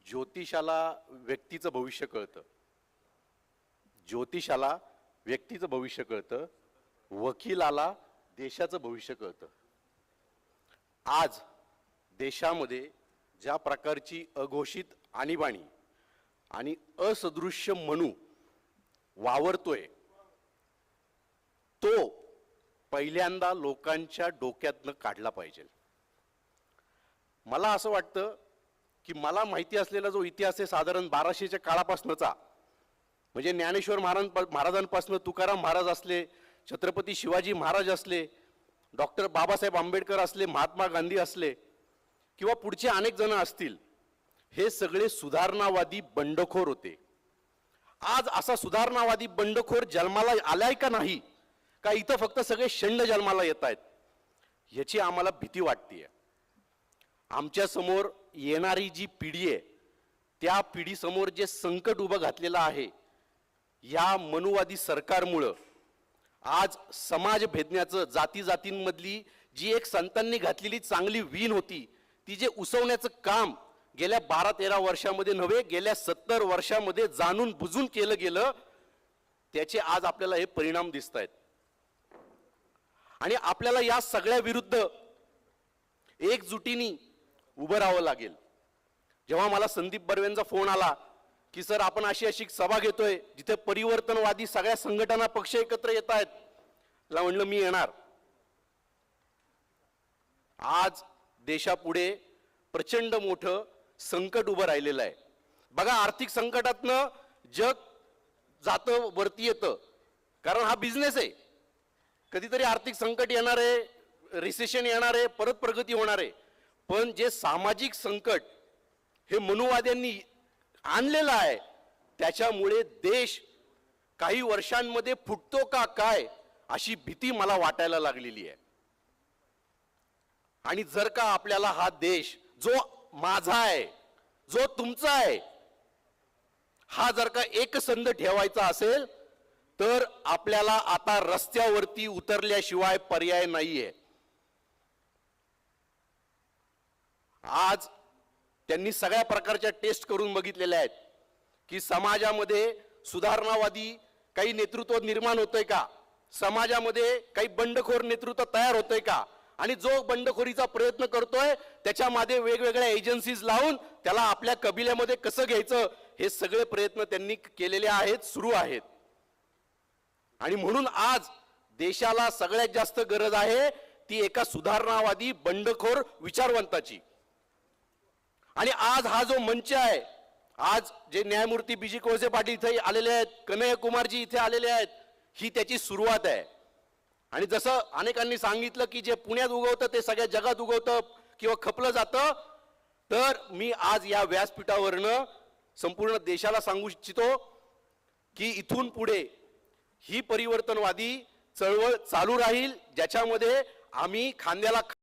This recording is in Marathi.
ज्योतिषाला व्यक्तीचं भविष्य कळतं, ज्योतिषाला व्यक्तीचं भविष्य कळतं, वकिलाला देशाचं भविष्य कळतं। आज देशामध्ये ज्या प्रकारची अघोषित आणीबाणी आणि असदृश्य मनू वावरतोय तो पहिल्यांदा लोकांच्या डोक्यातनं काढला पाहिजे। मला असं वाटतं की मला माहिती असलेला जो इतिहास आहे साधारण 1200च्या काळापासूनचा, म्हणजे ज्ञानेश्वर महाराजांपासून तुकाराम महाराज असले, छत्रपती शिवाजी महाराज असले, डॉक्टर बाबासाहेब आंबेडकर असले, महात्मा गांधी असले किंवा पुढचे अनेक जण असतील, हे सगळे सुधारणावादी बंडखोर होते। आज असा सुधारणावादी बंडखोर जन्माला आलाय का नाही, का इथं फक्त सगळे षंड जन्माला येत आहेत, याची आम्हाला भीती वाटते। आमच्या समोर येणारी जी पिढी आहे त्या पिढीसमोर जे संकट उभं घातलेलं आहे या मनुवादी सरकारमुळे आज समाज भेदण्याचं, जाती जातींमधली जी एक संतांनी घातलेली चांगली वीण होती ती जे उसवण्याचं काम गेल्या 12-13 वर्षामध्ये नव्हे गेल्या 70 वर्षामध्ये जाणून बुजून केलं गेलं, त्याचे आज आपल्याला हे परिणाम दिसत आहेत। आणि आपल्याला या सगळ्या विरुद्ध एकजुटीने उभं राहावं लागेल। जेव्हा मला संदीप बर्वेंचा फोन आला की सर आपण अशी अशी सभा घेतोय जिथे परिवर्तनवादी सगळ्या संघटना पक्ष एकत्र येत आहेत, मला म्हणलं मी येणार। आज देशापुढे प्रचंड मोठं संकट उभं राहिलेलं आहे। बघा, आर्थिक संकटातनं जग जातं वरती येतं, कारण हा बिझनेस आहे। कधीतरी आर्थिक संकट येणार आहे, रिसेशन येणार आहे, परत प्रगती होणार आहे। पण जे सामाजिक संकट हे मनुवाद्यांनी आणलेलं आहे त्याच्यामुळे देश काही वर्षांमध्ये फुटतो का काय अशी भीती मला वाटायला लागलेली आहे। आणि जर का आपल्याला हा देश जो माझा आहे, जो तुमचा आहे, हा जर का एकसंध ठेवायचा असेल तर आपल्याला आता रस्त्यावरती उतरल्याशिवाय पर्याय नाहीये। आज त्यांनी सगळ्या प्रकारच्या टेस्ट करून बघितलेल्या आहेत की समाजामध्ये सुधारणावादी काही नेतृत्व निर्माण होतंय का, समाजामध्ये काही बंडखोर नेतृत्व तयार होतंय का, आणि जो बंडखोरीचा प्रयत्न करतोय त्याच्यामध्ये वेगवेगळ्या एजन्सीज लावून त्याला आपल्या कबिल्यामध्ये कसं घ्यायचं हे सगळे प्रयत्न त्यांनी केलेले आहेत, सुरू आहेत। आणि म्हणून आज देशाला सगळ्यात जास्त गरज आहे ती एका सुधारणावादी बंडखोर विचारवंताची। आणि आज हा जो मंच आहे, आज जे न्यायमूर्ती बीजी कोळसे पाटील इथे आलेले आहेत, कन्हैया कुमारजी इथे आलेले आहेत, ही त्याची सुरुवात आहे। आणि जसं अनेकांनी सांगितलं की जे पुण्यात उगवतं ते सगळ्या जगात उगवतं किंवा खपलं जातं, तर मी आज या व्यासपीठावरनं संपूर्ण देशाला सांगू इच्छितो की इथून पुढे ही परिवर्तनवादी चळवळ चालू राहील, ज्याच्यामध्ये आम्ही खांद्याला